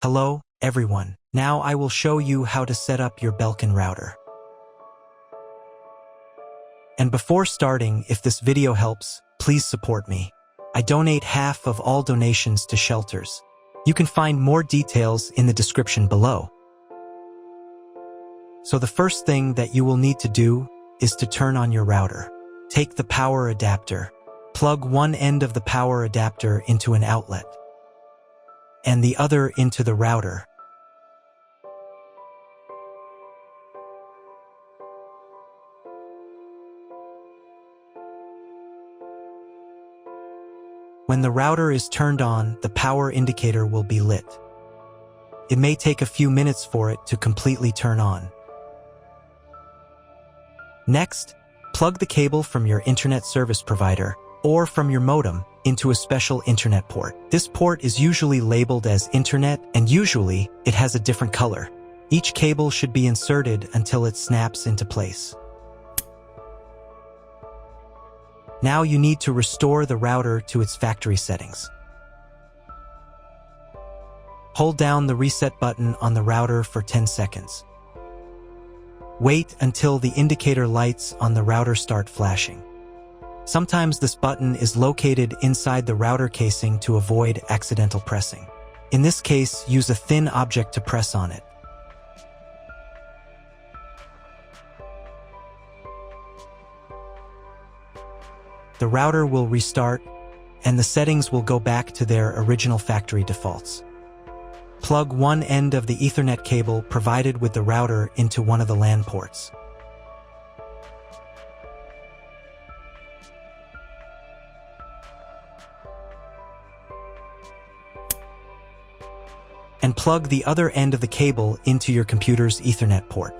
Hello, everyone. Now I will show you how to set up your Belkin router. And before starting, if this video helps, please support me. I donate half of all donations to shelters. You can find more details in the description below. So the first thing that you will need to do is to turn on your router. Take the power adapter. Plug one end of the power adapter into an outlet and the other into the router. When the router is turned on, the power indicator will be lit. It may take a few minutes for it to completely turn on. Next, plug the cable from your internet service provider or from your modem into a special internet port. This port is usually labeled as internet, and usually it has a different color. Each cable should be inserted until it snaps into place. Now you need to restore the router to its factory settings. Hold down the reset button on the router for 10 seconds. Wait until the indicator lights on the router start flashing. Sometimes this button is located inside the router casing to avoid accidental pressing. In this case, use a thin object to press on it. The router will restart, and the settings will go back to their original factory defaults. Plug one end of the Ethernet cable provided with the router into one of the LAN ports. And plug the other end of the cable into your computer's Ethernet port.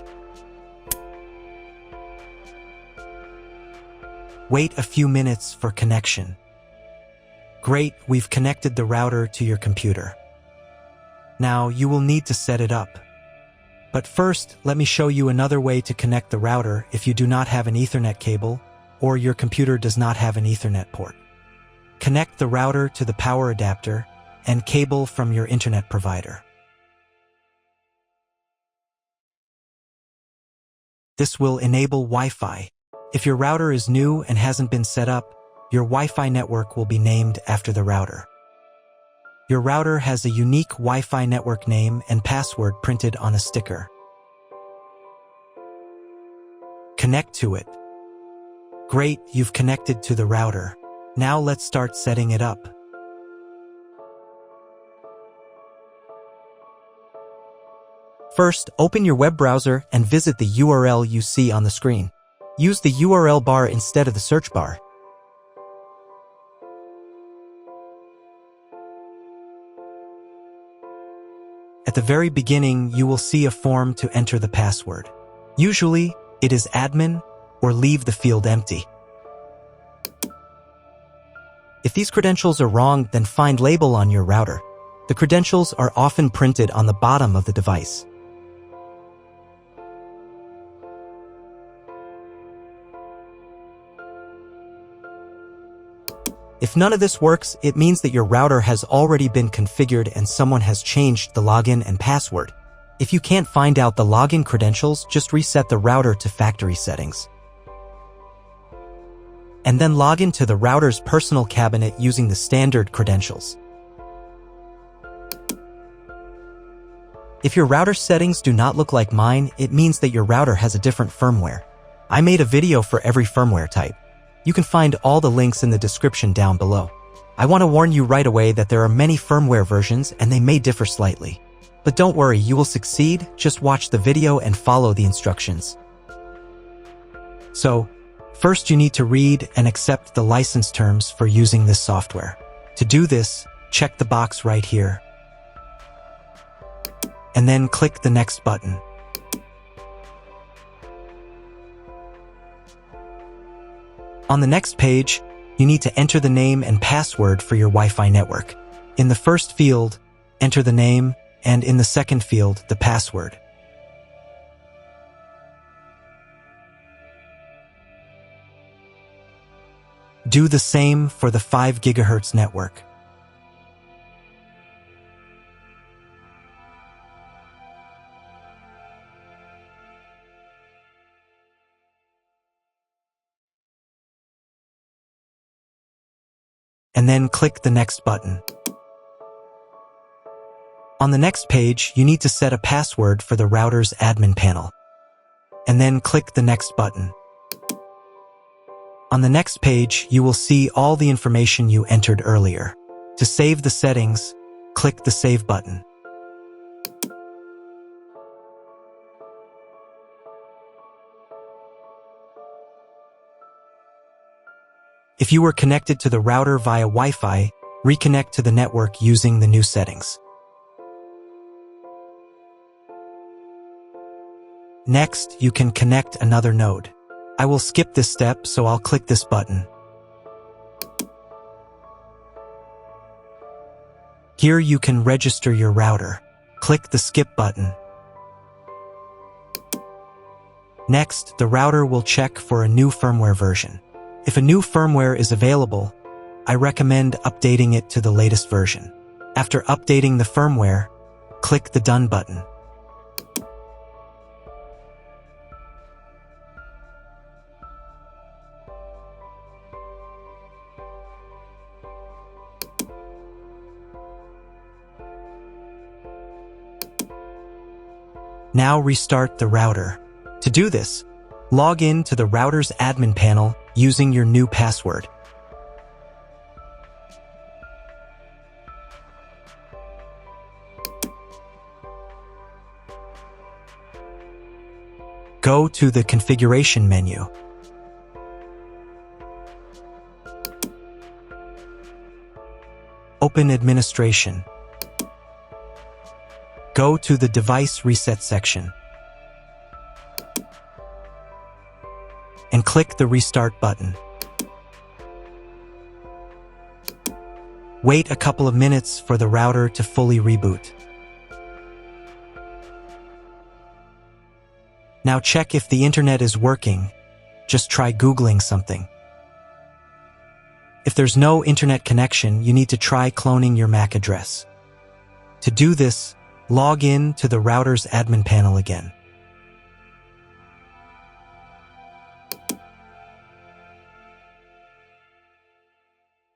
Wait a few minutes for connection. Great, we've connected the router to your computer. Now you will need to set it up. But first, let me show you another way to connect the router if you do not have an Ethernet cable or your computer does not have an Ethernet port. Connect the router to the power adapter and cable from your internet provider. This will enable Wi-Fi. If your router is new and hasn't been set up, your Wi-Fi network will be named after the router. Your router has a unique Wi-Fi network name and password printed on a sticker. Connect to it. Great, you've connected to the router. Now let's start setting it up. First, open your web browser and visit the URL you see on the screen. Use the URL bar instead of the search bar. At the very beginning, you will see a form to enter the password. Usually, it is admin or leave the field empty. If these credentials are wrong, then find label on your router. The credentials are often printed on the bottom of the device. If none of this works, it means that your router has already been configured and someone has changed the login and password. If you can't find out the login credentials, just reset the router to factory settings. And then log into the router's personal cabinet using the standard credentials. If your router settings do not look like mine, it means that your router has a different firmware. I made a video for every firmware type. You can find all the links in the description down below. I want to warn you right away that there are many firmware versions and they may differ slightly. But don't worry, you will succeed. Just watch the video and follow the instructions. So, first you need to read and accept the license terms for using this software. To do this, check the box right here. And then click the next button. On the next page, you need to enter the name and password for your Wi-Fi network. In the first field, enter the name, and in the second field, the password. Do the same for the 5 GHz network. and then click the Next button. On the next page, you need to set a password for the router's admin panel, and then click the Next button. On the next page, you will see all the information you entered earlier. To save the settings, click the Save button. If you were connected to the router via Wi-Fi, reconnect to the network using the new settings. Next, you can connect another node. I will skip this step, so I'll click this button. Here you can register your router. Click the Skip button. Next, the router will check for a new firmware version. If a new firmware is available, I recommend updating it to the latest version. After updating the firmware, click the Done button. Now restart the router. To do this, log in to the router's admin panel using your new password. Go to the configuration menu. Open Administration. Go to the Device Reset section and click the Restart button. Wait a couple of minutes for the router to fully reboot. Now check if the internet is working. Just try Googling something. If there's no internet connection, you need to try cloning your MAC address. To do this, log in to the router's admin panel again.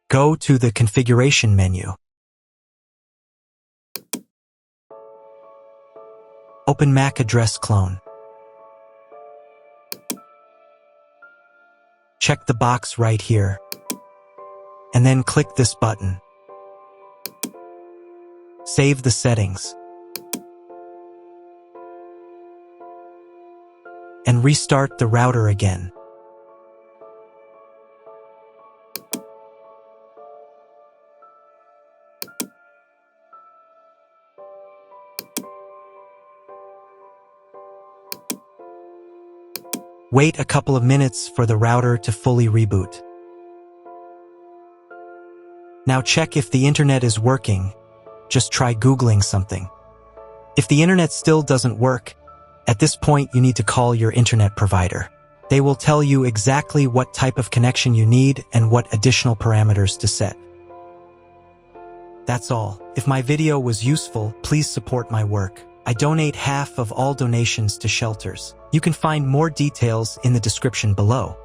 Go to the configuration menu. Open MAC address clone. Check the box right here, and then click this button. Save the settings, and restart the router again. Wait a couple of minutes for the router to fully reboot. Now check if the internet is working. Just try Googling something. If the internet still doesn't work, at this point you need to call your internet provider. They will tell you exactly what type of connection you need and what additional parameters to set. That's all. If my video was useful, please support my work. I donate half of all donations to shelters. You can find more details in the description below.